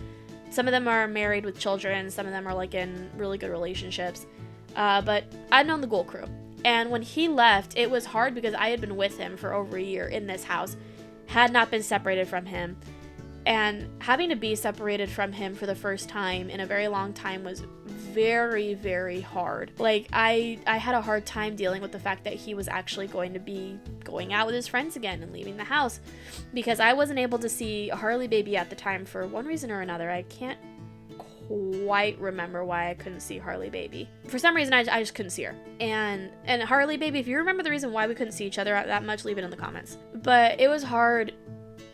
Some of them are married with children. Some of them are in really good relationships. But I've known the Ghoul Crew. And when he left, it was hard because I had been with him for over a year in this house, had not been separated from him. And having to be separated from him for the first time in a very long time was very, very hard. I had a hard time dealing with the fact that he was actually going to be going out with his friends again and leaving the house, because I wasn't able to see Harley Baby at the time for one reason or another. I can't quite remember why I couldn't see Harley Baby. For some reason, I just couldn't see her. And Harley Baby, if you remember the reason why we couldn't see each other that much, leave it in the comments. But it was hard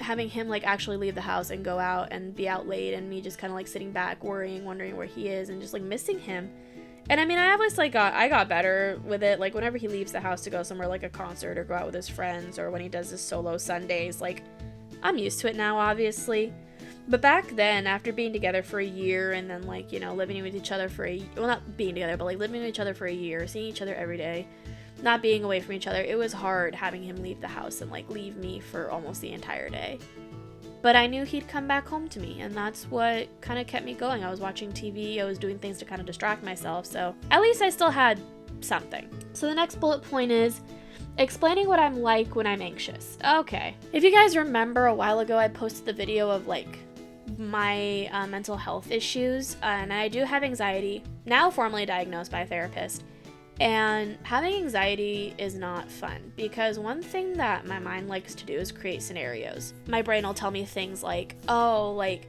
having him like actually leave the house and go out and be out late, and me just kind of like sitting back worrying, wondering where he is, and just like missing him. And I mean, I always like I got better with it. Like whenever he leaves the house to go somewhere like a concert or go out with his friends, or when he does his solo Sundays, like I'm used to it now, obviously. But back then, after being together for a year, and then like, you know, living with each other well, not being together, but like living with each other for a year, seeing each other every day, not being away from each other, it was hard having him leave the house and like leave me for almost the entire day. But I knew he'd come back home to me, and that's what kind of kept me going. I was watching TV, I was doing things to kind of distract myself, so at least I still had something. So the next bullet point is explaining what I'm like when I'm anxious. Okay. If you guys remember, a while ago I posted the video of like my mental health issues, and I do have anxiety, now formally diagnosed by a therapist. And having anxiety is not fun, because one thing that my mind likes to do is create scenarios. My brain will tell me things like, oh, like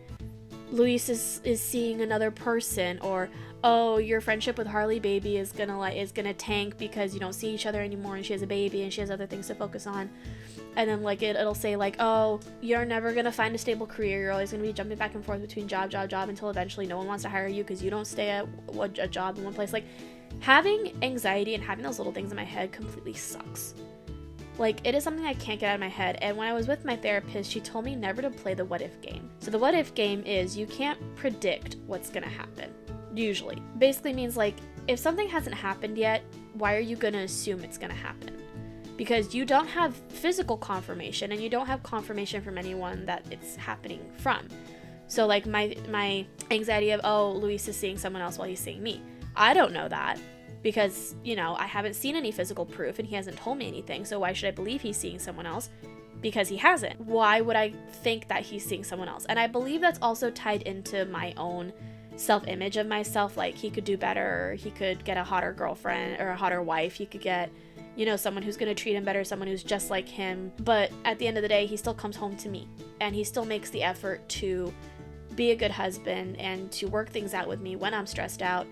Luis is seeing another person, or oh, your friendship with Harley Baby is gonna tank because you don't see each other anymore, and she has a baby and she has other things to focus on. And then like it'll say like, oh, you're never gonna find a stable career, you're always gonna be jumping back and forth between job until eventually no one wants to hire you because you don't stay at a job in one place. Like, having anxiety and having those little things in my head completely sucks. Like, it is something I can't get out of my head. And when I was with my therapist, she told me never to play the what if game. So the what if game is you can't predict what's gonna happen, usually. Basically means like, if something hasn't happened yet, why are you gonna assume it's gonna happen? Because you don't have physical confirmation, and you don't have confirmation from anyone that it's happening from. So like my anxiety of, oh, Luis is seeing someone else while he's seeing me. I don't know that, because, you know, I haven't seen any physical proof and he hasn't told me anything, so why should I believe he's seeing someone else? Because he hasn't. Why would I think that he's seeing someone else? And I believe that's also tied into my own self-image of myself. Like, he could do better, or he could get a hotter girlfriend or a hotter wife, he could get, you know, someone who's going to treat him better, someone who's just like him. But at the end of the day, he still comes home to me, and he still makes the effort to be a good husband and to work things out with me when I'm stressed out,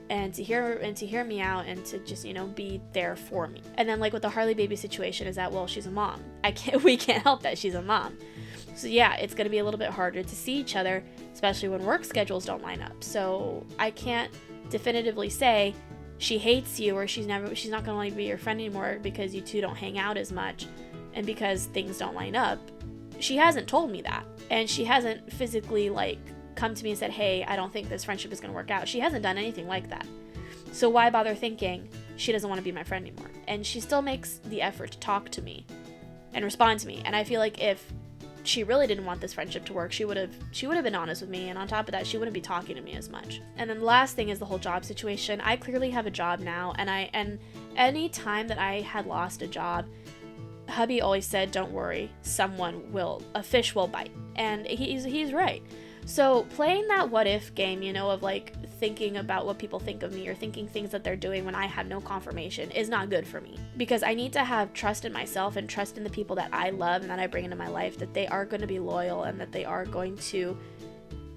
and to hear me out, and to just, you know, be there for me. And then like with the Harley Baby situation is that, well, she's a mom. We can't help that she's a mom. So yeah, it's going to be a little bit harder to see each other, especially when work schedules don't line up. So I can't definitively say she hates you, or she's not going to want to be your friend anymore because you two don't hang out as much and because things don't line up. She hasn't told me that, and she hasn't physically like come to me and said, hey, I don't think this friendship is going to work out. She hasn't done anything like that. So why bother thinking she doesn't want to be my friend anymore? And she still makes the effort to talk to me and respond to me. And I feel like if she really didn't want this friendship to work, she would have been honest with me, and on top of that, she wouldn't be talking to me as much. And then the last thing is the whole job situation. I clearly have a job now, and any time that I had lost a job, hubby always said, don't worry, a fish will bite. And he's right. So playing that what if game, you know, of like thinking about what people think of me, or thinking things that they're doing when I have no confirmation, is not good for me, because I need to have trust in myself and trust in the people that I love and that I bring into my life, that they are going to be loyal and that they are going to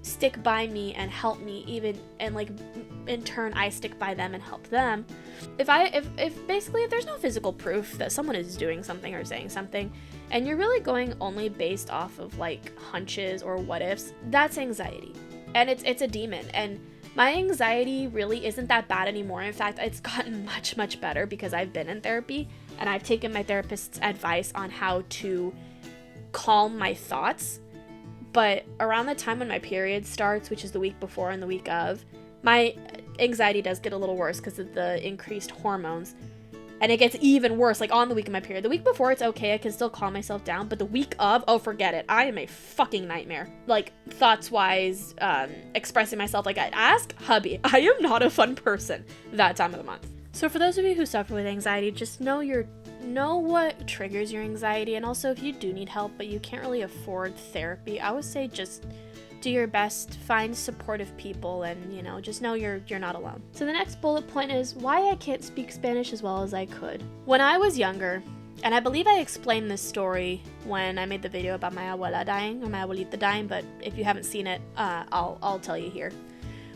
stick by me and help me, even, and like in turn I stick by them and help them. If there's no physical proof that someone is doing something or saying something, and you're really going only based off of like hunches or what ifs, that's anxiety, and it's a demon. And my anxiety really isn't that bad anymore. In fact, it's gotten much better because I've been in therapy, and I've taken my therapist's advice on how to calm my thoughts. But around the time when my period starts, which is the week before and the week of, my anxiety does get a little worse because of the increased hormones. And it gets even worse, like on the week of my period. The week before, it's okay, I can still calm myself down. But the week of, oh, forget it. I am a fucking nightmare. Like, thoughts-wise, expressing myself. Like, ask hubby. I am not a fun person that time of the month. So for those of you who suffer with anxiety, just know what triggers your anxiety. And also, if you do need help, but you can't really afford therapy, I would say just do your best, find supportive people, and, you know, just know you're not alone. So the next bullet point is why I can't speak Spanish as well as I could. When I was younger, and I believe I explained this story when I made the video about my abuelita dying, but if you haven't seen it, I'll tell you here.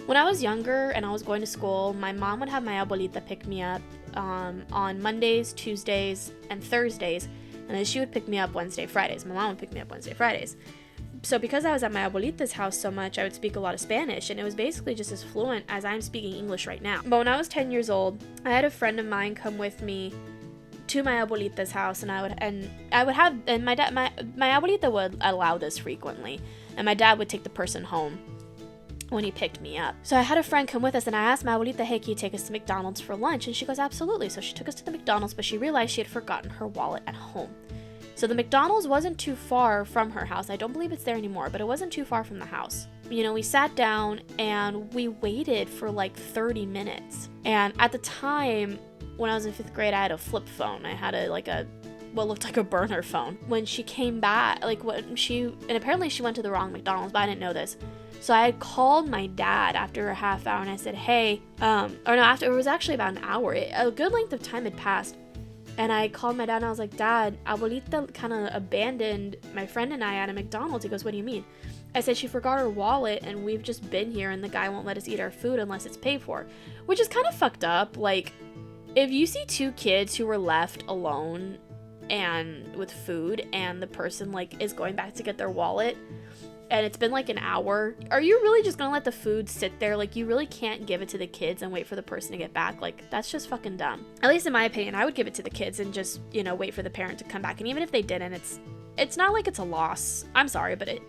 When I was younger and I was going to school, my mom would have my abuelita pick me up on Mondays, Tuesdays, and Thursdays, and then she would pick me up Wednesday, Fridays. My mom would pick me up Wednesday, Fridays. So because I was at my abuelita's house so much, I would speak a lot of Spanish, and it was basically just as fluent as I'm speaking English right now. But when I was 10 years old, I had a friend of mine come with me to my abuelita's house, and my abuelita would allow this frequently, and my dad would take the person home when he picked me up. So I had a friend come with us, and I asked my abuelita, hey, can you take us to McDonald's for lunch? And she goes, absolutely. So she took us to the McDonald's, but she realized she had forgotten her wallet at home. So the McDonald's wasn't too far from her house. I don't believe it's there anymore, but it wasn't too far from the house. You know, we sat down and we waited for like 30 minutes. And at the time, when I was in 5th grade, I had a flip phone. I had what looked like a burner phone. When she came back, and apparently she went to the wrong McDonald's, but I didn't know this. So I had called my dad after a half hour, and I said, hey, after it was actually about an hour. A good length of time had passed. And I called my dad, and I was like, Dad, abuelita kind of abandoned my friend and I at a McDonald's. He goes, what do you mean? I said, she forgot her wallet, and we've just been here, and the guy won't let us eat our food unless it's paid for. Which is kind of fucked up. Like, if you see 2 kids who were left alone and with food, and the person, like, is going back to get their wallet, and it's been like an hour, are you really just gonna let the food sit there? Like, you really can't give it to the kids and wait for the person to get back. Like, that's just fucking dumb. At least in my opinion, I would give it to the kids and just, you know, wait for the parent to come back. And even if they didn't, it's not like it's a loss. I'm sorry, but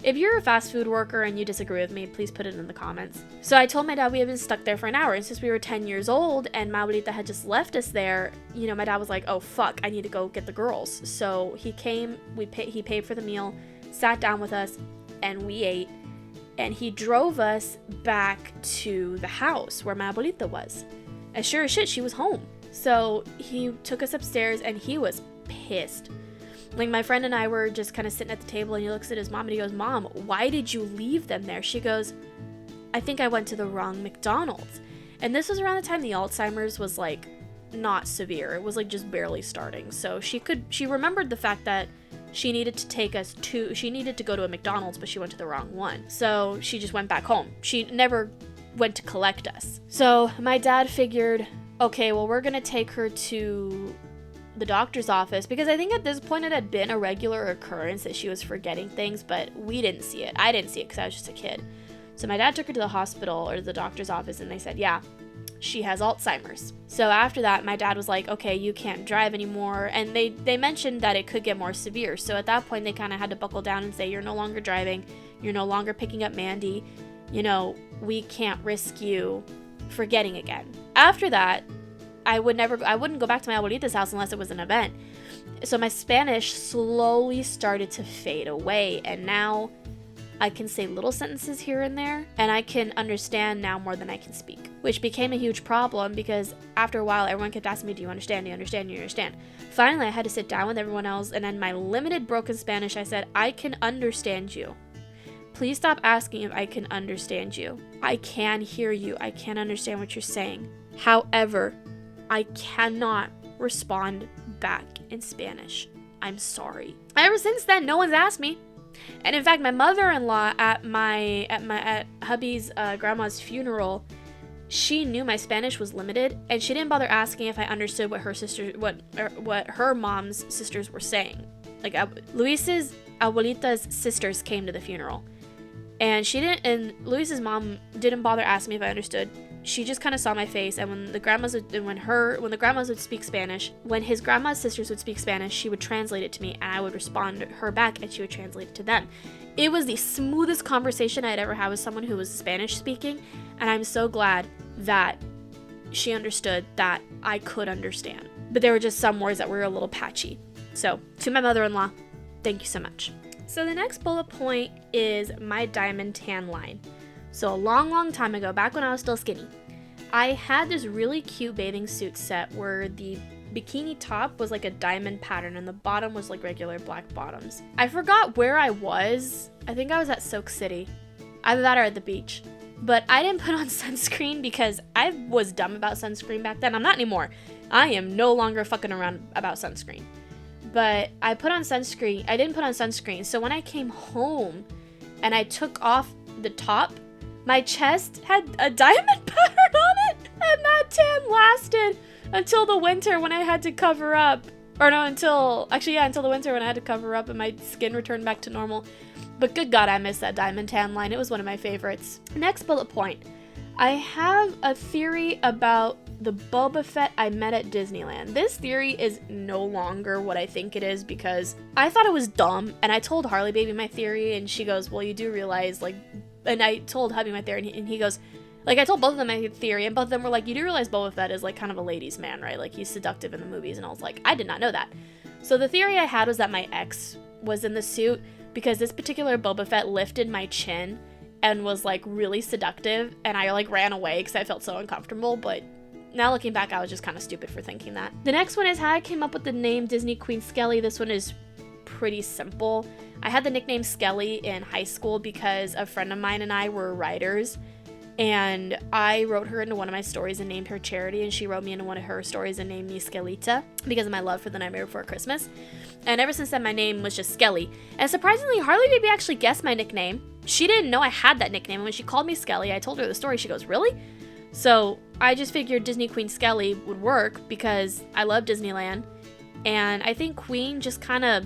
if you're a fast food worker and you disagree with me, please put it in the comments. So I told my dad we had been stuck there for an hour, and since we were 10 years old and my abuelita had just left us there, you know, my dad was like, oh fuck, I need to go get the girls. So he came, he paid for the meal, sat down with us, and we ate, and he drove us back to the house where my abuelita was. And sure as shit, she was home. So he took us upstairs, and he was pissed. Like, my friend and I were just kind of sitting at the table, and he looks at his mom and he goes, Mom, why did you leave them there? She goes, I think I went to the wrong McDonald's. And this was around the time the Alzheimer's was like not severe. It was like just barely starting. So she remembered the fact that she needed to go to a McDonald's, but she went to the wrong one. So she just went back home. She never went to collect us. So my dad figured, okay, well, we're gonna take her to the doctor's office, because I think at this point it had been a regular occurrence that she was forgetting things, but we didn't see it. I didn't see it because I was just a kid. So my dad took her to the hospital or the doctor's office, and they said, yeah, she has Alzheimer's. So after that, my dad was like, okay, you can't drive anymore. And they mentioned that it could get more severe. So at that point, they kind of had to buckle down and say, you're no longer driving. You're no longer picking up Mandy. You know, we can't risk you forgetting again. After that, I wouldn't go back to my abuelita's house unless it was an event. So my Spanish slowly started to fade away. And now I can say little sentences here and there, and I can understand now more than I can speak, which became a huge problem because after a while, everyone kept asking me, do you understand? Do you understand? Do you understand? Finally, I had to sit down with everyone else, and in my limited broken Spanish, I said, I can understand you. Please stop asking if I can understand you. I can hear you. I can understand what you're saying. However, I cannot respond back in Spanish. I'm sorry. Ever since then, no one's asked me. And in fact, my mother-in-law at hubby's grandma's funeral, she knew my Spanish was limited, and she didn't bother asking if I understood what her mom's sisters were saying. Like, Luis's abuelita's sisters came to the funeral, and Luis's mom didn't bother asking me if I understood. She just kind of saw my face, and when the grandmas would speak Spanish, when his grandma's sisters would speak Spanish, she would translate it to me, and I would respond to her back, and she would translate it to them. It was the smoothest conversation I had ever had with someone who was Spanish speaking, and I'm so glad that she understood that I could understand. But there were just some words that were a little patchy. So, to my mother-in-law, thank you so much. So the next bullet point is my diamond tan line. So a long time ago, back when I was still skinny, I had this really cute bathing suit set where the bikini top was like a diamond pattern and the bottom was like regular black bottoms. I forgot where I was. I think I was at Soak City. Either that or at the beach. But I didn't put on sunscreen because I was dumb about sunscreen back then. I'm not anymore. I am no longer fucking around about sunscreen. But I didn't put on sunscreen. So when I came home and I took off the top, My chest had a diamond pattern on it, and that tan lasted until the winter when I had to cover up. Or no, until the winter when I had to cover up and my skin returned back to normal. But good God, I miss that diamond tan line. It was one of my favorites. Next bullet point. I have a theory about the Boba Fett I met at Disneyland. This theory is no longer what I think it is because I thought it was dumb, and I told Harley Baby my theory, and she goes, well, you do realize, like, and I told Hubby my theory, and he goes, like, I told both of them my theory, and both of them were like, you do realize Boba Fett is, like, kind of a ladies' man, right? Like, he's seductive in the movies, and I was like, I did not know that. So the theory I had was that my ex was in the suit because this particular Boba Fett lifted my chin and was, like, really seductive, and I, like, ran away because I felt so uncomfortable, but now looking back, I was just kind of stupid for thinking that. The next one is how I came up with the name Disney Queen Skelly. This one is pretty simple. I had the nickname Skelly in high school because a friend of mine and I were writers, and I wrote her into one of my stories and named her Charity, and she wrote me into one of her stories and named me Skelita because of my love for The Nightmare Before Christmas. And ever since then, my name was just Skelly. And surprisingly, Harley Baby actually guessed my nickname. She didn't know I had that nickname, and when she called me Skelly, I told her the story. She goes, really? So I just figured Disney Queen Skelly would work because I love Disneyland, and I think Queen just kind of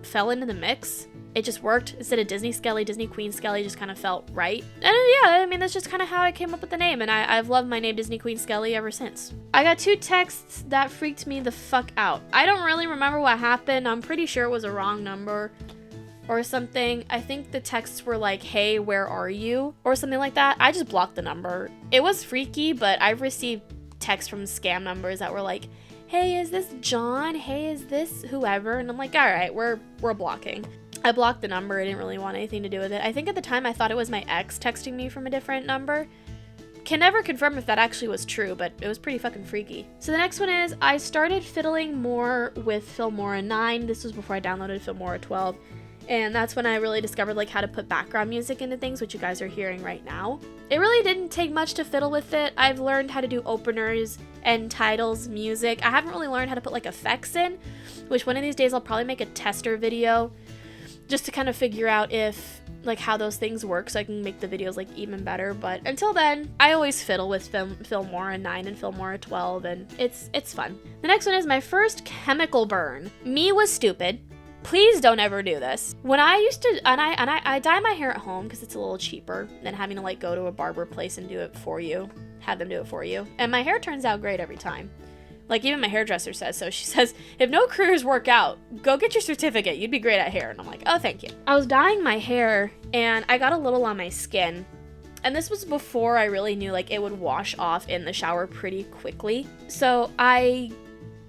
fell into the mix. It just worked. Instead of Disney Skelly, Disney Queen Skelly just kind of felt right. And yeah, I mean, that's just kind of how I came up with the name, and I've loved my name Disney Queen Skelly ever since. I got 2 texts that freaked me the fuck out. I don't really remember what happened. I'm pretty sure it was a wrong number or something. I think the texts were like, hey, where are you? Or something like that. I just blocked the number. It was freaky, but I've received texts from scam numbers that were like, hey, is this John? Hey, is this whoever? And I'm like, all right, we're blocking. I blocked the number. I didn't really want anything to do with it. I think at the time I thought it was my ex texting me from a different number. Can never confirm if that actually was true, but it was pretty fucking freaky. So the next one is, I started fiddling more with Filmora 9. This was before I downloaded Filmora 12. And that's when I really discovered like how to put background music into things, which you guys are hearing right now. It really didn't take much to fiddle with it. I've learned how to do openers and titles, music. I haven't really learned how to put like effects in, which one of these days I'll probably make a tester video just to kind of figure out if like how those things work so I can make the videos like even better. But until then, I always fiddle with Filmora 9 and Filmora 12, and it's fun. The next one is my first chemical burn. Me was stupid. Please don't ever do this. When I used to, and I dye my hair at home because it's a little cheaper than having to like go to a barber place and do it for you, have them do it for you. And my hair turns out great every time. Like even my hairdresser says so. She says, if no careers work out, go get your certificate. You'd be great at hair. And I'm like, oh, thank you. I was dyeing my hair and I got a little on my skin. And this was before I really knew like it would wash off in the shower pretty quickly. So I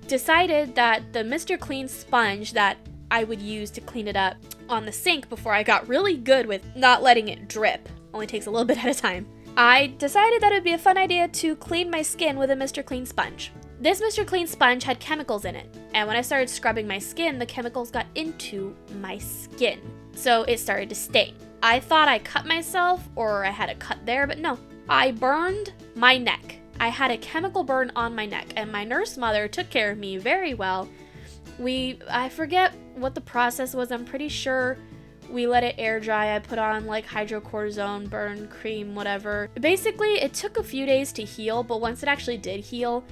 decided that the Mr. Clean sponge that I would use to clean it up on the sink before I got really good with not letting it drip. Only takes a little bit at a time. I decided that it would be a fun idea to clean my skin with a Mr. Clean sponge. This Mr. Clean sponge had chemicals in it, and when I started scrubbing my skin, the chemicals got into my skin, so it started to stain. I thought I cut myself or I had a cut there, but no. I burned my neck. I had a chemical burn on my neck, and my nurse mother took care of me very well. I forget what the process was. I'm pretty sure we let it air dry. I put on like hydrocortisone, burn cream, whatever. Basically, it took a few days to heal, but once it actually did heal,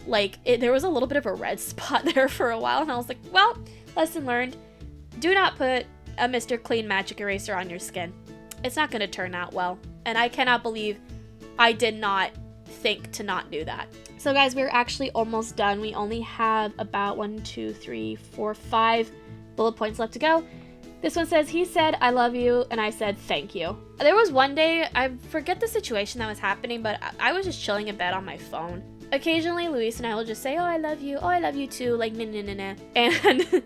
there was a little bit of a red spot there for a while, and I was like, well, lesson learned. Do not put a Mr. Clean magic eraser on your skin. It's not going to turn out well, and I cannot believe I did not think to not do that. So guys, we're actually almost done. We only have about 5 bullet points left to go. This one says, he said, I love you, and I said, thank you. There was one day, I forget the situation that was happening, but I was just chilling in bed on my phone. Occasionally, Luis and I will just say, oh, I love you too, like, nah. And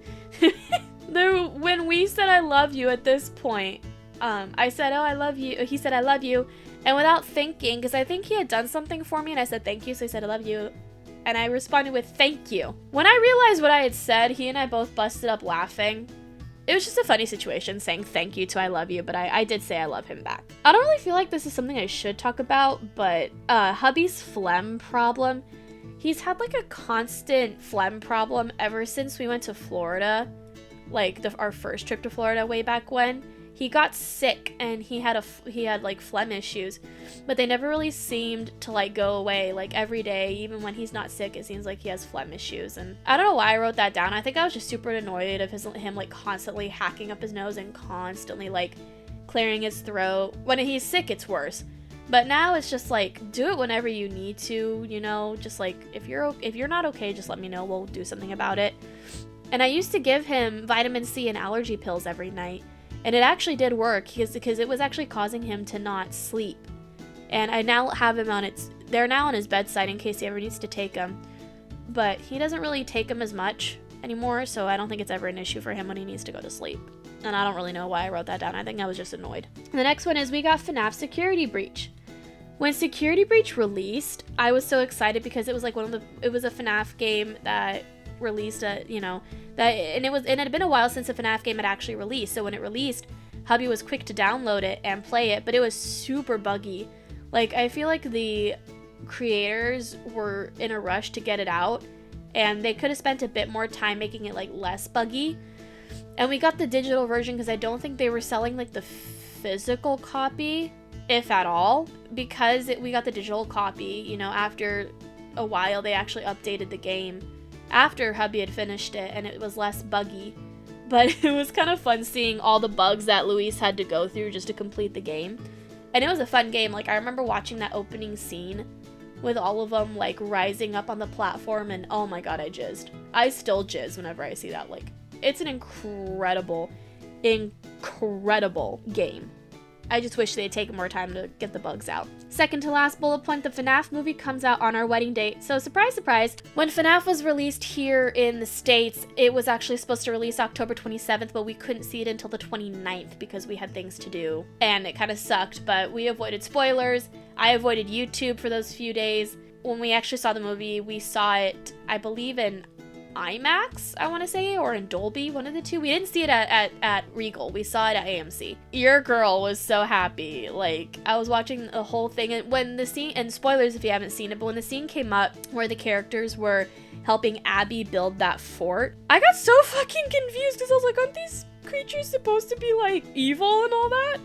when we said I love you at this point, I said, oh, I love you. He said, I love you. And without thinking, because I think he had done something for me, and I said, thank you, so he said, I love you. And I responded with, thank you. When I realized what I had said, he and I both busted up laughing. It was just a funny situation saying thank you to I love you, but I did say I love him back. I don't really feel like this is something I should talk about, but hubby's phlegm problem. He's had like a constant phlegm problem ever since we went to Florida, like our first trip to Florida way back when. he got sick and he had like phlegm issues, but they never really seemed to like go away. Like every day, even when he's not sick, it seems like he has phlegm issues. And I don't know why I wrote that down. I think I was just super annoyed of him like constantly hacking up his nose and constantly like clearing his throat. When he's sick, it's worse. But now it's just like, do it whenever you need to, you know, just like if you're not okay, just let me know. We'll do something about it. And I used to give him vitamin C and allergy pills every night. And it actually did work because it was actually causing him to not sleep. And I now have him they're now on his bedside in case he ever needs to take them. But he doesn't really take them as much anymore, so I don't think it's ever an issue for him when he needs to go to sleep. And I don't really know why I wrote that down. I think I was just annoyed. The next one is we got FNAF Security Breach. When Security Breach released, I was so excited because it was like it was a FNAF game that released it had been a while since a FNAF game had actually released. So when it released, hubby was quick to download it and play it, but it was super buggy. Like, I feel like the creators were in a rush to get it out, and they could have spent a bit more time making it like less buggy. And we got the digital version because I don't think they were selling like the physical copy, if at all, because we got the digital copy, you know, after a while they actually updated the game after hubby had finished it, and it was less buggy. But it was kind of fun seeing all the bugs that Luis had to go through just to complete the game. And it was a fun game. Like, I remember watching that opening scene with all of them like rising up on the platform, and oh my god, I still jizz whenever I see that. Like, it's an incredible game. I just wish they'd taken more time to get the bugs out. Second to last bullet point, the FNAF movie comes out on our wedding date. So surprise, surprise, when FNAF was released here in the States, it was actually supposed to release October 27th, but we couldn't see it until the 29th because we had things to do. And it kind of sucked, but we avoided spoilers. I avoided YouTube for those few days. When we actually saw the movie, we saw it, I believe, in IMAX, I want to say, or in Dolby, one of the two. We didn't see it at Regal. We saw it at AMC. Your girl was so happy. Like, I was watching the whole thing, and when the scene, and spoilers if you haven't seen it, but when the scene came up where the characters were helping Abby build that fort, I got so fucking confused because I was like, aren't these creatures supposed to be like evil and all that?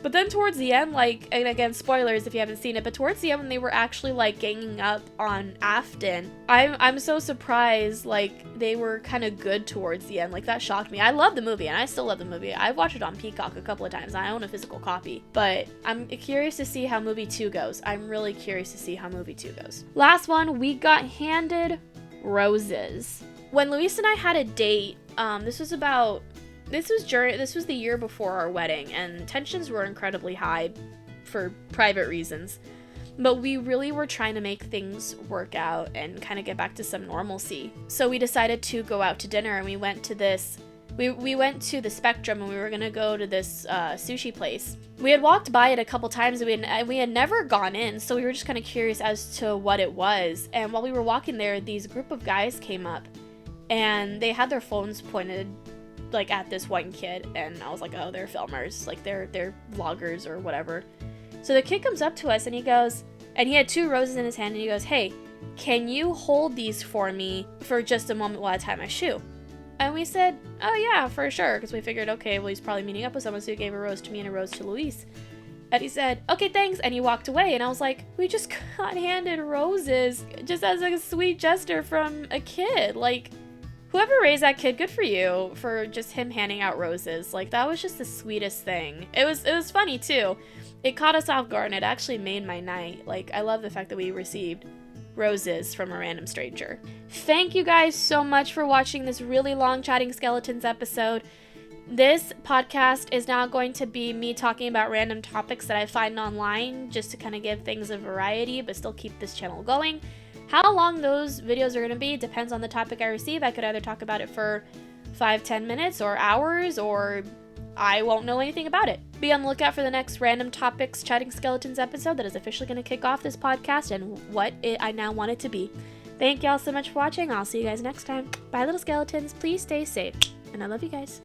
But then towards the end, like, and again, spoilers if you haven't seen it, but towards the end when they were actually like ganging up on Afton, I'm so surprised, like, they were kind of good towards the end. Like, that shocked me. I love the movie, and I still love the movie. I've watched it on Peacock a couple of times. I own a physical copy, but I'm curious to see how movie 2 goes. I'm really curious to see how movie 2 goes. Last one, we got handed roses. When Luis and I had a date, this was the year before our wedding, and tensions were incredibly high for private reasons. But we really were trying to make things work out and kind of get back to some normalcy. So we decided to go out to dinner, and we went to we went to the Spectrum, and we were gonna go to this sushi place. We had walked by it a couple times, and we had never gone in, so we were just kind of curious as to what it was. And while we were walking there, these group of guys came up, and they had their phones pointed like at this one kid, and I was like, oh, they're filmers, like they're vloggers or whatever. So the kid comes up to us, and he goes, and he had 2 roses in his hand, and he goes, hey, can you hold these for me for just a moment while I tie my shoe? And we said, oh yeah, for sure, because we figured, okay, well, he's probably meeting up with someone, so he gave a rose to me and a rose to Luis. And he said, okay, thanks, and he walked away. And I was like, we just got handed roses just as a sweet gesture from a kid. Like, whoever raised that kid, good for you for just him handing out roses. Like, that was just the sweetest thing. It was funny too. It caught us off guard, and it actually made my night. Like, I love the fact that we received roses from a random stranger. Thank you guys so much for watching this really long Chatting Skeletons episode. This podcast is now going to be me talking about random topics that I find online, just to kind of give things a variety but still keep this channel going. How long those videos are going to be depends on the topic I receive. I could either talk about it for 5-10 minutes or hours, or I won't know anything about it. Be on the lookout for the next Random Topics Chatting Skeletons episode that is officially going to kick off this podcast and what I now want it to be. Thank y'all so much for watching. I'll see you guys next time. Bye, little skeletons. Please stay safe. And I love you guys.